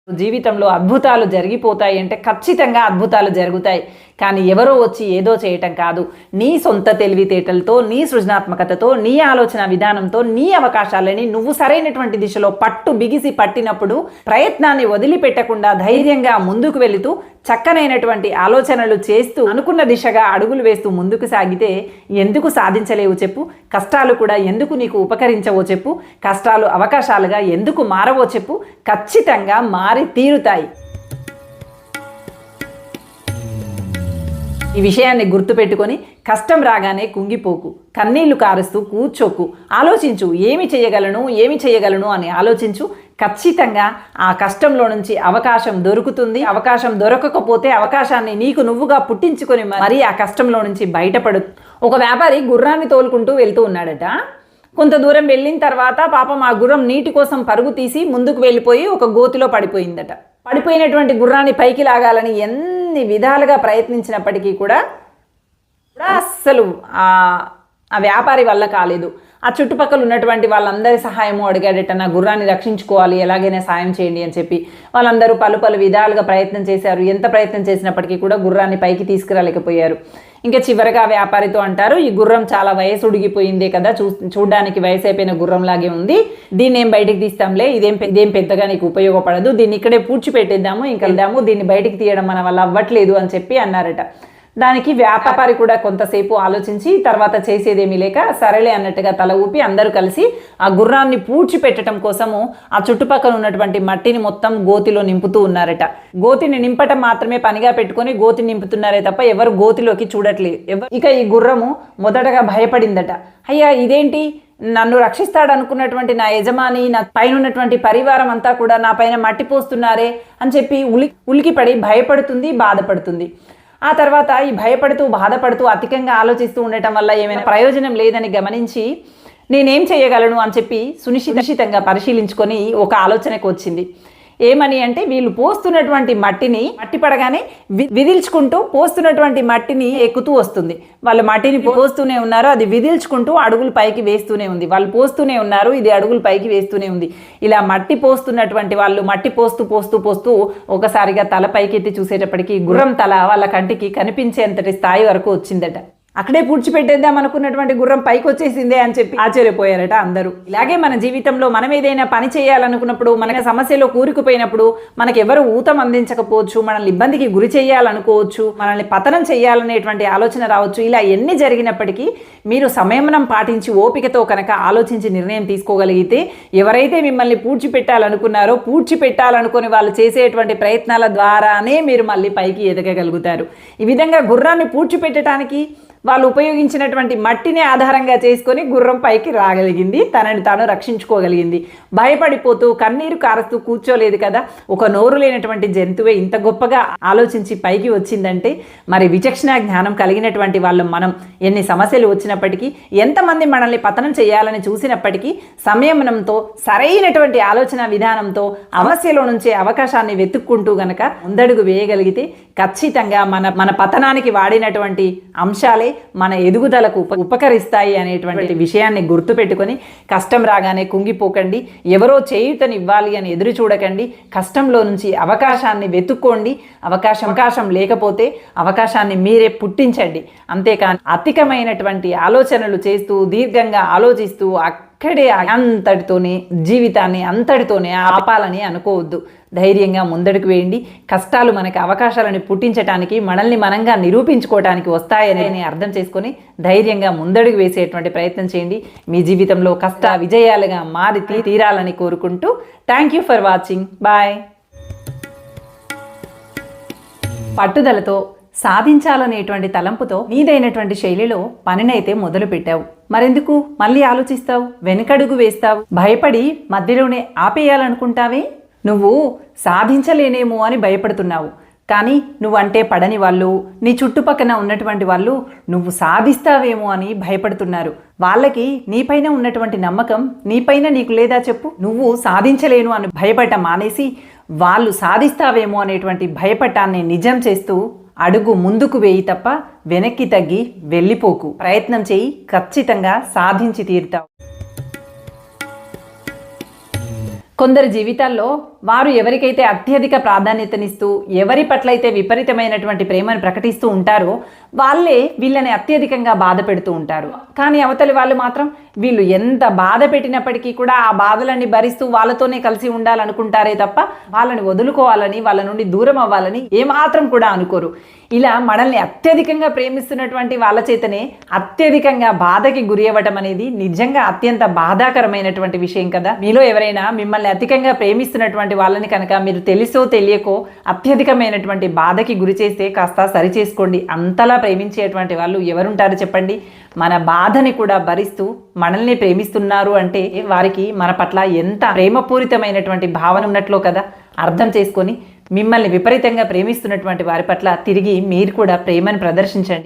జీవితంలో అద్భుతాలు జరిగిపోతాయి అంటే ఖచ్చితంగా అద్భుతాలు జరుగుతాయి. కానీ ఎవరో వచ్చి ఏదో చేయటం కాదు. నీ సొంత తెలివితేటలతో, నీ సృజనాత్మకతతో, నీ ఆలోచన విధానంతో, నీ అవకాశాలని నువ్వు సరైనటువంటి దిశలో పట్టు బిగిసి పట్టినప్పుడు ప్రయత్నాన్ని వదిలిపెట్టకుండా ధైర్యంగా ముందుకు వెళుతూ చక్కనైనటువంటి ఆలోచనలు చేస్తూ అనుకున్న దిశగా అడుగులు వేస్తూ ముందుకు సాగితే ఎందుకు సాధించలేవు చెప్పు? కష్టాలు కూడా ఎందుకు నీకు ఉపకరించవో చెప్పు? కష్టాలు అవకాశాలుగా ఎందుకు మారవో చెప్పు? ఖచ్చితంగా మారి తీరుతాయి. ఈ విషయాన్ని గుర్తుపెట్టుకొని కష్టం రాగానే కుంగిపోకు, కన్నీళ్లు కారుస్తూ కూర్చోకు, ఆలోచించు. ఏమి చేయగలను అని ఆలోచించు. ఖచ్చితంగా ఆ కష్టంలో నుంచి అవకాశం దొరుకుతుంది. అవకాశం దొరకకపోతే అవకాశాన్ని నీకు నువ్వుగా పుట్టించుకొని మరీ ఆ కష్టంలో నుంచి బయటపడు. ఒక వ్యాపారి గుర్రాన్ని తోలుకుంటూ వెళ్తూ ఉన్నాడట. కొంత దూరం వెళ్ళిన తర్వాత పాపం ఆ గుర్రం నీటి కోసం పరుగు తీసి ముందుకు వెళ్ళిపోయి ఒక గోతిలో పడిపోయిందట. పడిపోయినటువంటి గుర్రాన్ని పైకి లాగాలని ఎన్ని విధాలుగా ప్రయత్నించినప్పటికీ కూడా అస్సలు ఆ వ్యాపారి వల్ల కాలేదు. ఆ చుట్టుపక్కల ఉన్నటువంటి వాళ్ళందరి సహాయము అడిగాడట. నా గుర్రాన్ని రక్షించుకోవాలి, ఎలాగైనా సాయం చేయండి అని చెప్పి వాళ్ళందరూ పలు విధాలుగా ప్రయత్నం చేశారు. ఎంత ప్రయత్నం చేసినప్పటికీ కూడా గుర్రాన్ని పైకి తీసుకురాలేకపోయారు. ఇంకా చివరిగా వ్యాపారితో అంటారు, ఈ గుర్రం చాలా వయసు ఉడిగిపోయిందే కదా, చూడడానికి వయసు అయిపోయిన గుర్రంలాగే ఉంది, దీన్ని ఏం బయటికి తీస్తాంలే, ఇదేం పెద్దగా నీకు ఉపయోగపడదు, దీన్ని ఇక్కడే పూడ్చిపెట్టేద్దాము, ఇంకా వెళ్దాము, దీన్ని బయటికి తీయడం మన వల్ల అవ్వట్లేదు అని చెప్పి అన్నారట. దానికి వ్యాపారి కూడా కొంతసేపు ఆలోచించి తర్వాత చేసేదేమీ లేక సరేలే అన్నట్టుగా తల ఊపి అందరూ కలిసి ఆ గుర్రాన్ని పూడ్చిపెట్టడం కోసము ఆ చుట్టుపక్కల ఉన్నటువంటి మట్టిని మొత్తం గోతిలో నింపుతూ ఉన్నారట. గోతిని నింపటం మాత్రమే పనిగా పెట్టుకొని గోతిని నింపుతున్నారే తప్ప ఎవరు గోతిలోకి చూడట్లేదు. ఇక ఈ గుర్రము మొదటగా భయపడిందట. అయ్యా, ఇదేంటి, నన్ను రక్షిస్తాడనుకున్నటువంటి నా యజమాని, నా పైన ఉన్నటువంటి పరివారం అంతా కూడా నా పైన మట్టి పోస్తున్నారే అని చెప్పి ఉలికిపడి భయపడుతుంది, బాధపడుతుంది. ఆ తర్వాత ఈ భయపడుతూ బాధపడుతూ అధికంగా ఆలోచిస్తూ ఉండటం వల్ల ఏమైనా ప్రయోజనం లేదని గమనించి నేనేం చేయగలను అని చెప్పి సునిశ్చితంగా పరిశీలించుకొని ఒక ఆలోచనకు వచ్చింది. ఏమని అంటే, వీళ్ళు పోస్తున్నటువంటి మట్టి పడగానే విదిల్చుకుంటూ పోస్తున్నటువంటి మట్టిని ఎక్కుతూ వస్తుంది. వాళ్ళు మట్టిని పోస్తూనే ఉన్నారు, అది విదిల్చుకుంటూ అడుగులు పైకి వేస్తూనే ఉంది. వాళ్ళు పోస్తూనే ఉన్నారు, ఇది అడుగులు పైకి వేస్తూనే ఉంది. ఇలా మట్టి పోస్తున్నటువంటి వాళ్ళు మట్టి పోస్తూ ఒకసారిగా తల పైకెత్తి చూసేటప్పటికి గుర్రం తల వాళ్ళ కంటికి కనిపించేంతటి స్థాయి వరకు వచ్చిందట. అక్కడే పూడ్చిపెట్టేద్దాం అనుకున్నటువంటి గుర్రం పైకి వచ్చేసిందే అని చెప్పి ఆశ్చర్యపోయారట అందరూ. ఇలాగే మన జీవితంలో మనం ఏదైనా పని చేయాలనుకున్నప్పుడు, మన సమస్యలో కూరుకుపోయినప్పుడు మనకు ఎవరు ఊతం అందించకపోవచ్చు, మనల్ని ఇబ్బందికి గురి చేయాలనుకోవచ్చు, మనల్ని పతనం చేయాలనేటువంటి ఆలోచన రావచ్చు. ఇలా ఎన్ని జరిగినప్పటికీ మీరు సంయమనం పాటించి ఓపికతో కనుక ఆలోచించి నిర్ణయం తీసుకోగలిగితే ఎవరైతే మిమ్మల్ని పూడ్చిపెట్టాలనుకున్నారో పూడ్చిపెట్టాలనుకుని వాళ్ళు చేసేటువంటి ప్రయత్నాల ద్వారానే మీరు మళ్ళీ పైకి ఎదగగలుగుతారు. ఈ విధంగా గుర్రాన్ని పూడ్చిపెట్టడానికి వాళ్ళు ఉపయోగించినటువంటి మట్టిని ఆధారంగా చేసుకొని గుర్రం పైకి రాగలిగింది, తనని తాను రక్షించుకోగలిగింది. భయపడిపోతూ కన్నీరు కారుస్తూ కూర్చోలేదు కదా. ఒక నోరు లేనటువంటి జంతువే ఇంత గొప్పగా ఆలోచించి పైకి వచ్చిందంటే మరి విచక్షణ జ్ఞానం కలిగినటువంటి వాళ్ళం మనం. ఎన్ని సమస్యలు వచ్చినప్పటికీ, ఎంతమంది మనల్ని పతనం చేయాలని చూసినప్పటికీ సంయమనంతో, సరైనటువంటి ఆలోచన విధానంతో సమస్యలో నుంచే అవకాశాన్ని వెతుక్కుంటూ గనక ముందడుగు వేయగలిగితే ఖచ్చితంగా మన పతనానికి వాడినటువంటి అంశాలే మన ఎదుగుదలకు ఉపకరిస్తాయి అనేటువంటి విషయాన్ని గుర్తుపెట్టుకొని కష్టం రాగానే కుంగిపోకండి. ఎవరో చేయూతనివ్వాలి అని ఎదురు చూడకండి. కష్టంలో నుంచి అవకాశాన్ని వెతుక్కోండి. అవకాశం లేకపోతే అవకాశాన్ని మీరే పుట్టించండి. అంతేకాని అధికమైనటువంటి ఆలోచనలు చేస్తూ దీర్ఘంగా ఆలోచిస్తూ అక్కడే అంతటితోనే జీవితాన్ని అంతటితోనే ఆపాలని అనుకోవద్దు. ధైర్యంగా ముందడుగు వేయండి. కష్టాలు మనకి అవకాశాలను పుట్టించడానికి, మనల్ని మనంగా నిరూపించుకోవడానికి వస్తాయని అర్థం చేసుకొని ధైర్యంగా ముందడుగు వేసేటువంటి ప్రయత్నం చేయండి. మీ జీవితంలో కష్ట విజయాలుగా మారి తీరాలని కోరుకుంటూ thank you for watching. Bye. పట్టుదలతో సాధించాలనేటువంటి తలంపుతో నీదైనటువంటి శైలిలో పనినైతే మొదలు పెట్టావు. మరెందుకు మళ్ళీ ఆలోచిస్తావు, వెనుకడుగు వేస్తావు, భయపడి మధ్యలోనే ఆపేయాలనుకుంటావే? నువ్వు సాధించలేనేమో అని భయపడుతున్నావు. కానీ నువ్వంటే పడని వాళ్ళు, నీ చుట్టుపక్కన ఉన్నటువంటి వాళ్ళు నువ్వు సాధిస్తావేమో అని భయపడుతున్నారు. వాళ్ళకి నీపైన ఉన్నటువంటి నమ్మకం నీపైన నీకు లేదా చెప్పు? నువ్వు సాధించలేను అని భయపడటం మానేసి వాళ్ళు సాధిస్తావేమో అనేటువంటి భయపడటాన్ని నిజం చేస్తూ అడుగు ముందుకు వేయి తప్ప వెనక్కి తగ్గి వెళ్ళిపోకు. ప్రయత్నం చేయి, ఖచ్చితంగా సాధించి తీరుతావు. కొందరి జీవితాల్లో వారు ఎవరికైతే అత్యధిక ప్రాధాన్యతనిస్తూ ఎవరి పట్ల అయితే విపరీతమైనటువంటి ప్రేమను ప్రకటిస్తూ ఉంటారో వాళ్ళే వీళ్ళని అత్యధికంగా బాధ పెడుతూ ఉంటారు. కానీ అవతలి వాళ్ళు మాత్రం వీళ్ళు ఎంత బాధ పెట్టినప్పటికీ కూడా ఆ బాధలన్నీ భరిస్తూ వాళ్ళతోనే కలిసి ఉండాలనుకుంటారే తప్ప వాళ్ళని వదులుకోవాలని, వాళ్ళ నుండి దూరం అవ్వాలని ఏమాత్రం కూడా అనుకోరు. ఇలా మనల్ని అత్యధికంగా ప్రేమిస్తున్నటువంటి వాళ్ళ చేతనే అత్యధికంగా బాధకి గురి అవ్వటం అనేది నిజంగా అత్యంత బాధాకరమైనటువంటి విషయం కదా. మీలో ఎవరైనా మిమ్మల్ని అధికంగా ప్రేమిస్తున్నటువంటి వాళ్ళని కనుక మీరు తెలుసో తెలియకో అత్యధికమైనటువంటి బాధకి గురి చేస్తే కాస్త సరి చేసుకోండి. అంతలా ప్రేమించేటువంటి వాళ్ళు ఎవరుంటారు చెప్పండి? మన బాధని కూడా భరిస్తూ మనల్ని ప్రేమిస్తున్నారు అంటే వారికి మన పట్ల ఎంత ప్రేమపూరితమైనటువంటి భావన ఉన్నట్లో కదా. అర్థం చేసుకొని మిమ్మల్ని విపరీతంగా ప్రేమిస్తున్నటువంటి వారి పట్ల తిరిగి మీరు కూడా ప్రేమను ప్రదర్శించండి.